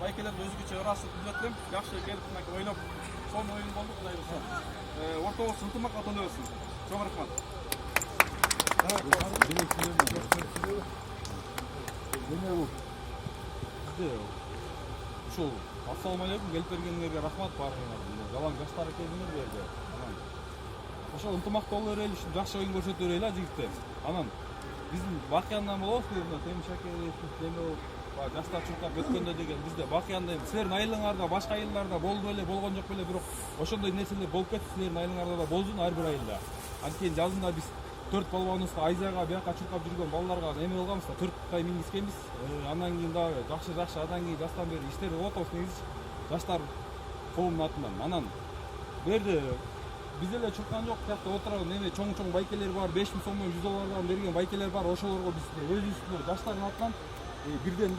байкелерди өзгөчө ырашып билет элем. Жакшы келип мынакей ойноп, сонун оюн болду, Кудай буйрса. Ортобуз ынтымакка толо берсин. Чоң рахмат. Ушул ассалому алейкум, келип бергениңерге рахмат баарыңарга. Жалаң жаштар экенсиңер бу жерде. Ошол ынтымакта боло берели, жакшы оюн көрсөтө берели жигиттер. Анан биздин Бакыяндан болобузбу, мына Темир Шакеев, Темир жаштар чуркап өткөндө деген бизде Бакыянда силердин айылыңарда, башка айылдарда болду беле, болгон жок беле, бирок ошондой нерселер болуп кетти, силердин айылыңарда да болсун ар бир айылда. Анткени жазында биз 4 балбаныбызга Айзага бияка чуркап жүргөн балдарга эме кылганбыз да, 4 ай мингискенбиз. Андан кийин дагы жакшы андан кийин жастан бери иштерди болуп атабыз негизи жаштар коомунун атынан. Анан бу жерде биз эле чуркан жок, тиякта отурган эме чоң байкелер бар, 5000 сом менен $100 берген байкелер бар. Ошолорго биз өзүбүздүн жаштардын атынан бирден